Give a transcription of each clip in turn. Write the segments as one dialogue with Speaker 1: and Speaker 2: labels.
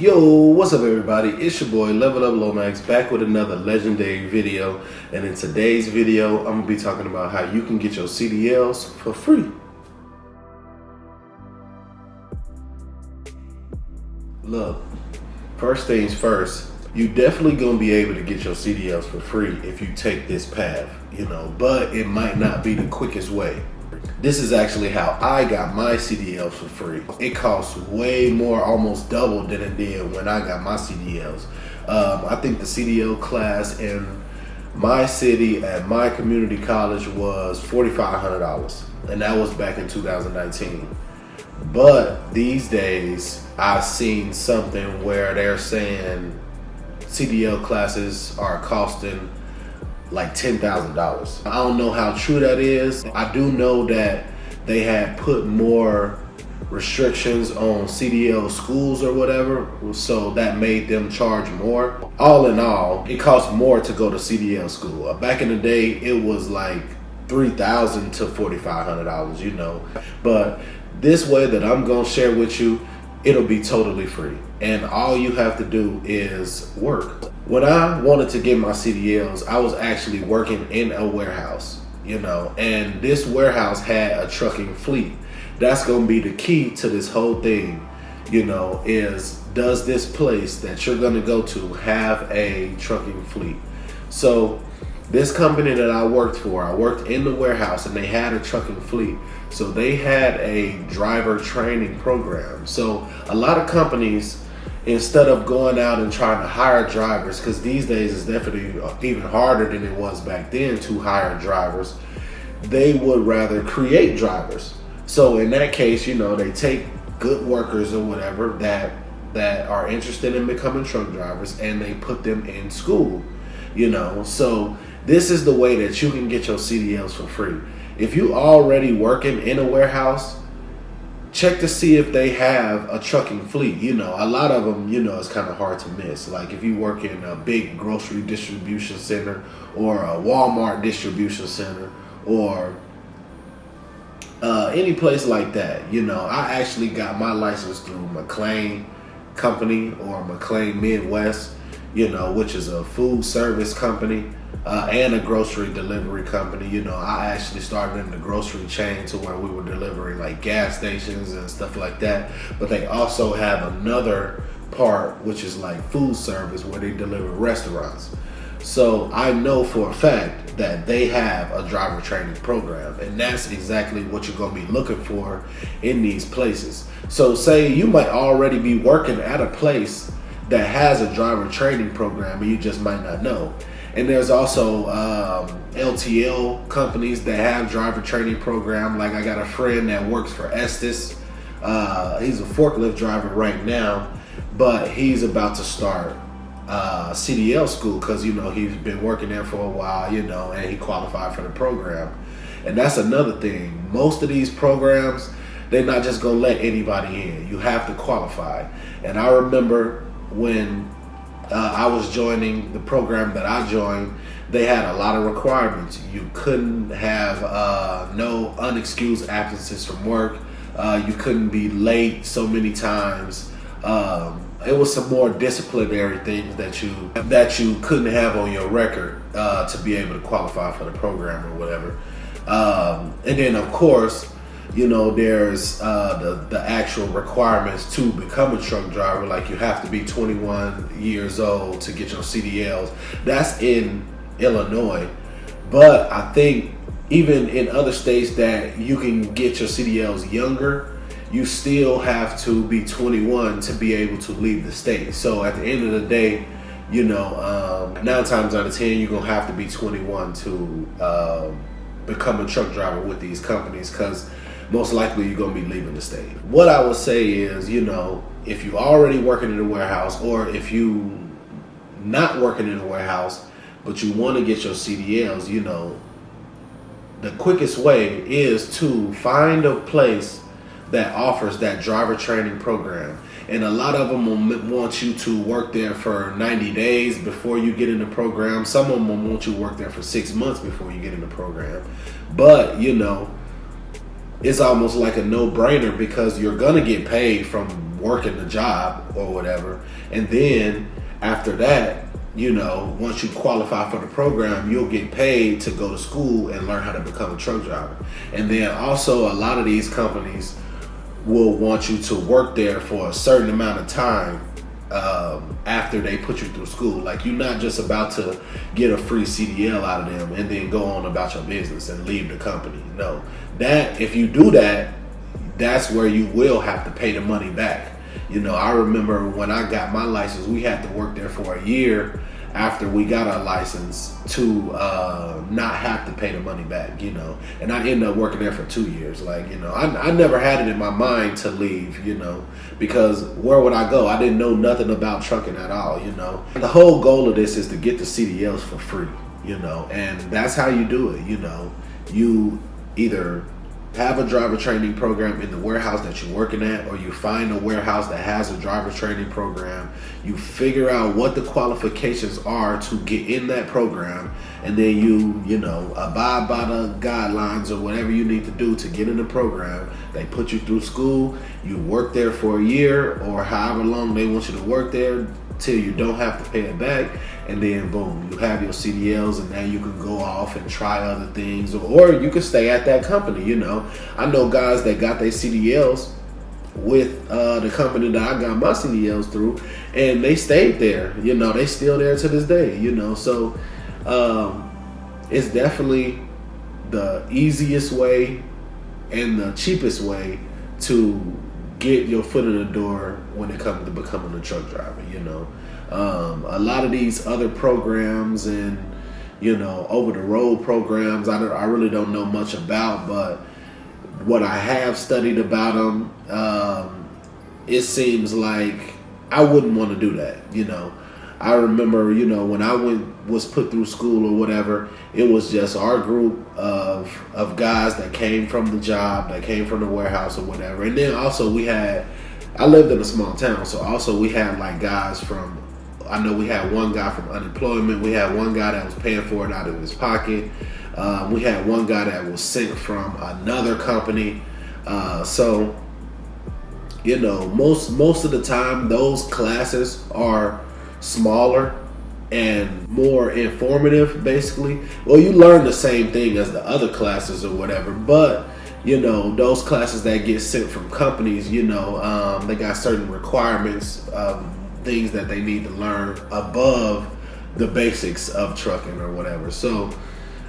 Speaker 1: Yo, what's up everybody? It's your boy Level Up Lomax back with another legendary video. And in today's video, I'm gonna be talking about how you can get your CDLs for free. Look, first things first, you definitely gonna be able to get your CDLs for free if you take this path, but it might not be the quickest way. This is actually how I got my CDLs for free. It costs way more, almost double than it did when I got my CDLs. I think the CDL class in my city at my community college was $4,500, and that was back in 2019. But these days, I've seen something where they're saying CDL classes are costing like $10,000. I don't know how true that is. I do know that they had put more restrictions on CDL schools or whatever, so that made them charge more. All in all, it costs more to go to CDL school. Back in the day, it was like $3,000 to $4,500, But this way that I'm gonna share with you, it'll be totally free. And all you have to do is work. When I wanted to get my CDLs, I was actually working in a warehouse, and this warehouse had a trucking fleet. That's gonna be the key to this whole thing, is does this place that you're gonna go to have a trucking fleet? So this company that I worked for, I worked in the warehouse and they had a trucking fleet. So they had a driver training program. So a lot of companies, instead of going out and trying to hire drivers, because these days it's definitely even harder than it was back then to hire drivers, they would rather create drivers. So in that case, they take good workers or whatever that are interested in becoming truck drivers and they put them in school, So this is the way that you can get your CDLs for free. If you already working in a warehouse, check to see if they have a trucking fleet. A lot of them, it's kind of hard to miss. Like if you work in a big grocery distribution center or a Walmart distribution center or any place like that. I actually got my license through McLean Company or McLean Midwest, which is a food service company and a grocery delivery company. I actually started in the grocery chain to where we were delivering like gas stations and stuff like that. But they also have another part which is like food service where they deliver restaurants. So I know for a fact that they have a driver training program, and that's exactly what you're going to be looking for in these places. So say you might already be working at a place that has a driver training program and you just might not know. And there's also LTL companies that have driver training program. Like I got a friend that works for Estes. He's a forklift driver right now, but he's about to start CDL school because he's been working there for a while, and he qualified for the program. And that's another thing. Most of these programs, they're not just gonna let anybody in. You have to qualify. And I remember when I was joining the program that I joined, they had a lot of requirements. You couldn't have no unexcused absences from work. You couldn't be late so many times. It was some more disciplinary things that you couldn't have on your record to be able to qualify for the program or whatever. And then of course, there's the actual requirements to become a truck driver. Like you have to be 21 years old to get your CDLs. That's in Illinois. But I think even in other states that you can get your CDLs younger, you still have to be 21 to be able to leave the state. So at the end of the day, 9 times out of 10, you're going to have to be 21 to become a truck driver with these companies, because most likely you're going to be leaving the state. What I would say is, if you're already working in a warehouse, or if you not working in a warehouse, but you want to get your CDLs, the quickest way is to find a place that offers that driver training program. And a lot of them will want you to work there for 90 days before you get in the program. Some of them will want you to work there for 6 months before you get in the program. But, it's almost like a no-brainer because you're going to get paid from working the job or whatever. And then after that, you know, once you qualify for the program, you'll get paid to go to school and learn how to become a truck driver. And then also a lot of these companies will want you to work there for a certain amount of time after they put you through school. Like, you're not just about to get a free CDL out of them and then go on about your business and leave the company. No, that if you do that, that's where you will have to pay the money back. You know, I remember when I got my license, we had to work there for a year after we got our license to not have to pay the money back, you know. And I ended up working there for 2 years. Like, you know, I never had it in my mind to leave, you know, because where would I go? I didn't know nothing about trucking at all, you know. The whole goal of this is to get the CDLs for free, you know, and that's how you do it, you know. You either have a driver training program in the warehouse that you're working at, or you find a warehouse that has a driver training program. You figure out what the qualifications are to get in that program, and then you know, abide by the guidelines or whatever you need to do to get in the program. They put you through school, you work there for a year or however long they want you to work there till you don't have to pay it back, and then boom, you have your CDLs, and now you can go off and try other things, or you can stay at that company. You know, I know guys that got their CDLs with the company that I got my CDLs through, and they stayed there. You know, they still there to this day. You know, so it's definitely the easiest way and the cheapest way to get your foot in the door when it comes to becoming a truck driver. You know, a lot of these other programs and, you know, over the road programs, I really don't know much about, but what I have studied about them, it seems like I wouldn't want to do that. You know, I remember, you know, when I was put through school or whatever, it was just our group of guys that came from the job, that came from the warehouse or whatever. And then also I lived in a small town, so also we had like guys from, I know we had one guy from unemployment, we had one guy that was paying for it out of his pocket, we had one guy that was sent from another company. So, you know, most of the time those classes are smaller and more informative, basically. Well, you learn the same thing as the other classes or whatever, but, you know, those classes that get sent from companies, you know, they got certain requirements of things that they need to learn above the basics of trucking or whatever. So,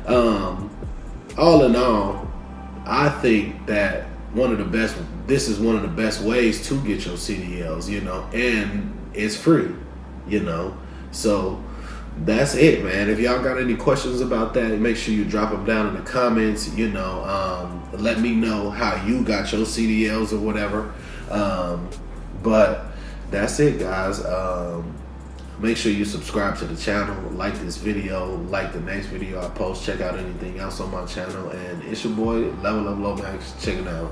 Speaker 1: all in all, I think that this is one of the best ways to get your CDLs, you know, and it's free, you know. So that's it, man. If y'all got any questions about that, make sure you drop them down in the comments. You know, let me know how you got your CDLs or whatever. But that's it, guys. Make sure you subscribe to the channel, like this video, like the next video I post, check out anything else on my channel, and it's your boy Level Up Lomax checking out.